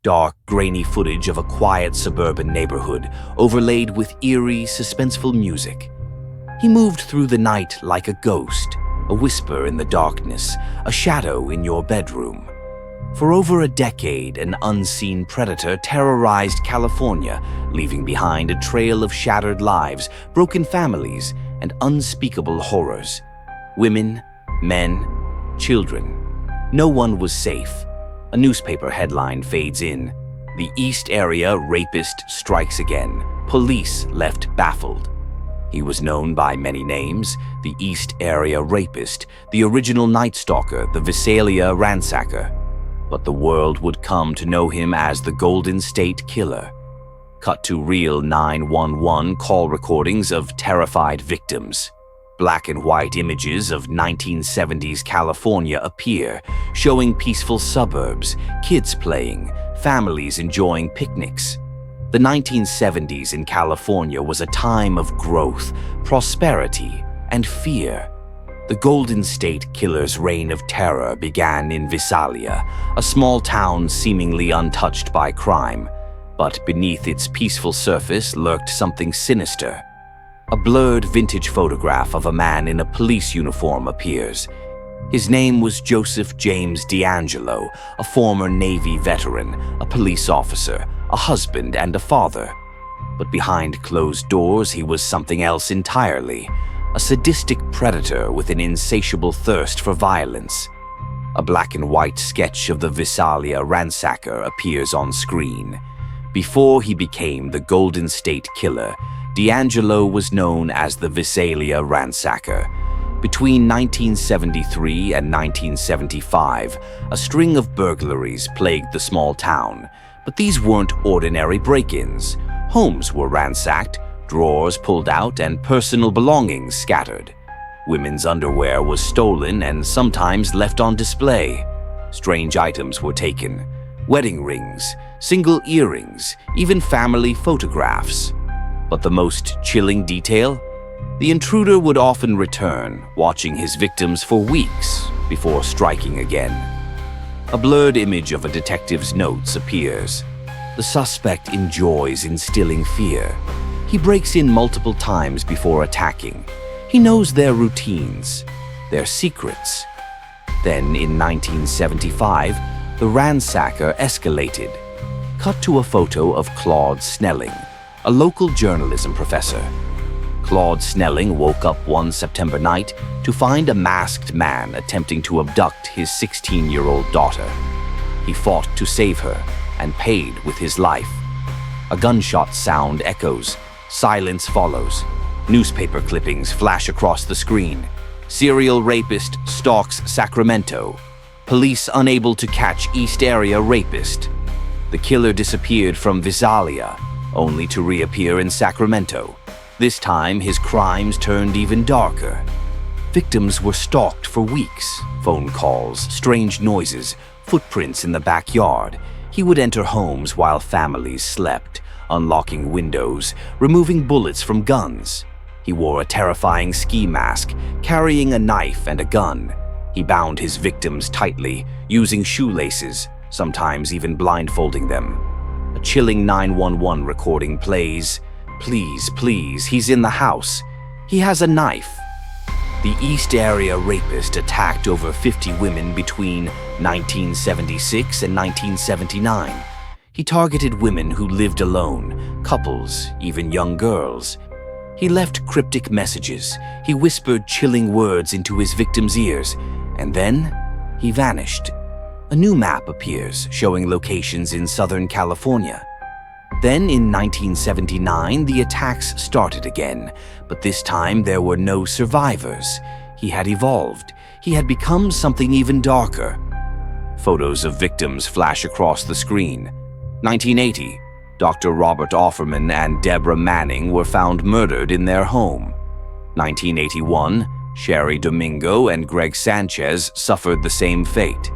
dark, grainy footage of a quiet suburban neighborhood overlaid with eerie, suspenseful music. He moved through the night like a ghost, a whisper in the darkness, a shadow in your bedroom. For over a decade, an unseen predator terrorized California, leaving behind a trail of shattered lives, broken families, and unspeakable horrors. Women, men, children. No one was safe. A newspaper headline fades in. The East Area Rapist Strikes Again. Police left baffled. He was known by many names: the East Area Rapist, the original Night Stalker, the Visalia Ransacker. But the world would come to know him as the Golden State Killer. Cut to real 911 call recordings of terrified victims. Black and white images of 1970s California appear, showing peaceful suburbs, kids playing, families enjoying picnics. The 1970s in California was a time of growth, prosperity, and fear. The Golden State Killer's reign of terror began in Visalia, a small town seemingly untouched by crime. But beneath its peaceful surface lurked something sinister. A blurred vintage photograph of a man in a police uniform appears. His name was Joseph James D'Angelo, a former Navy veteran, a police officer, a husband, and a father. But behind closed doors, he was something else entirely. A sadistic predator with an insatiable thirst for violence. A black and white sketch of the Visalia Ransacker appears on screen. Before he became the Golden State Killer, D'Angelo was known as the Visalia Ransacker. Between 1973 and 1975, a string of burglaries plagued the small town. But these weren't ordinary break-ins. Homes were ransacked, drawers pulled out, and personal belongings scattered. Women's underwear was stolen and sometimes left on display. Strange items were taken: wedding rings, single earrings, even family photographs. But the most chilling detail? The intruder would often return, watching his victims for weeks before striking again. A blurred image of a detective's notes appears. The suspect enjoys instilling fear. He breaks in multiple times before attacking. He knows their routines, their secrets. Then, in 1975, the ransacker escalated. Cut to a photo of Claude Snelling, a local journalism professor. Claude Snelling woke up one September night to find a masked man attempting to abduct his 16-year-old daughter. He fought to save her and paid with his life. A gunshot sound echoes. Silence follows. Newspaper clippings flash across the screen. Serial rapist stalks Sacramento. Police unable to catch East Area Rapist. The killer disappeared from Visalia, only to reappear in Sacramento. This time, his crimes turned even darker. Victims were stalked for weeks. Phone calls, strange noises, footprints in the backyard. He would enter homes while families slept, unlocking windows, removing bullets from guns. He wore a terrifying ski mask, carrying a knife and a gun. He bound his victims tightly, using shoelaces, sometimes even blindfolding them. A chilling 911 recording plays. Please, please, he's in the house. He has a knife. The East Area Rapist attacked over 50 women between 1976 and 1979. He targeted women who lived alone, couples, even young girls. He left cryptic messages. He whispered chilling words into his victims' ears. And then, he vanished. A new map appears, showing locations in Southern California. Then, in 1979, the attacks started again, but this time there were no survivors. He had evolved. He had become something even darker. Photos of victims flash across the screen. 1980, Dr. Robert Offerman and Deborah Manning were found murdered in their home. 1981, Sherry Domingo and Greg Sanchez suffered the same fate.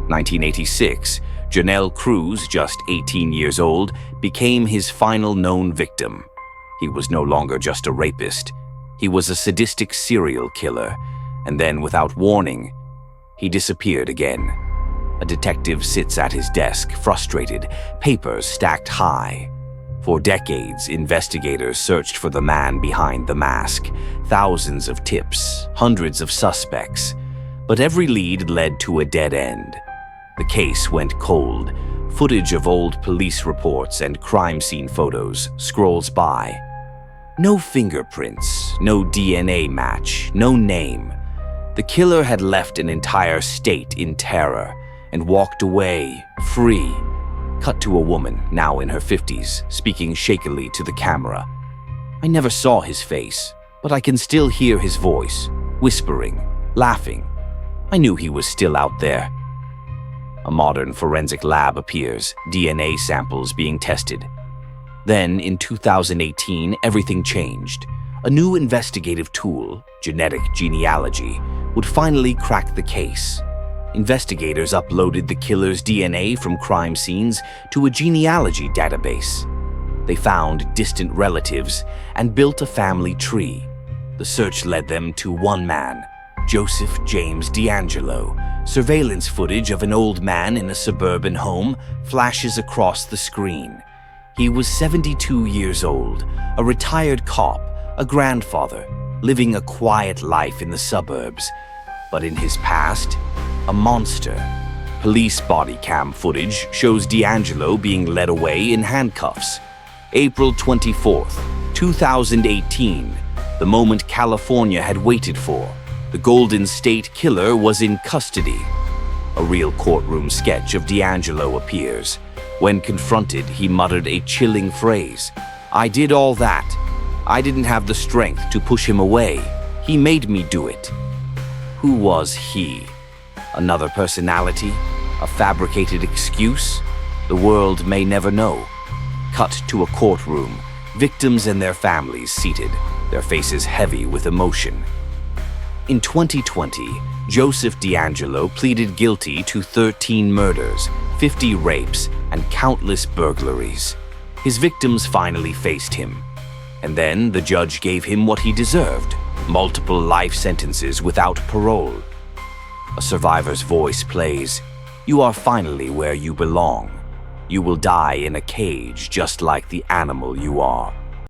1986, Janelle Cruz, just 18 years old, became his final known victim. He was no longer just a rapist. He was a sadistic serial killer, and then, without warning, he disappeared again. A detective sits at his desk, frustrated, papers stacked high. For decades, investigators searched for the man behind the mask. Thousands of tips, hundreds of suspects. But every lead led to a dead end. The case went cold. Footage of old police reports and crime scene photos scrolls by. No fingerprints, no DNA match, no name. The killer had left an entire state in terror and walked away, free. Cut to a woman, now in her 50s, speaking shakily to the camera. I never saw his face, but I can still hear his voice, whispering, laughing. I knew he was still out there. A modern forensic lab appears, DNA samples being tested. Then, in 2018, everything changed. A new investigative tool, genetic genealogy, would finally crack the case. Investigators uploaded the killer's DNA from crime scenes to a genealogy database. They found distant relatives and built a family tree. The search led them to one man, Joseph James D'Angelo. Surveillance footage of an old man in a suburban home flashes across the screen. He was 72 years old, a retired cop, a grandfather, living a quiet life in the suburbs. But in his past, a monster. Police body cam footage shows D'Angelo being led away in handcuffs. April 24th, 2018, the moment California had waited for. The Golden State Killer was in custody. A real courtroom sketch of D'Angelo appears. When confronted, he muttered a chilling phrase. "I did all that. I didn't have the strength to push him away. He made me do it." Who was he? Another personality? A fabricated excuse? The world may never know. Cut to a courtroom, victims and their families seated, their faces heavy with emotion. In 2020, Joseph D'Angelo pleaded guilty to 13 murders, 50 rapes, and countless burglaries. His victims finally faced him. And then the judge gave him what he deserved, multiple life sentences without parole. A survivor's voice plays, "You are finally where you belong. You will die in a cage just like the animal you are."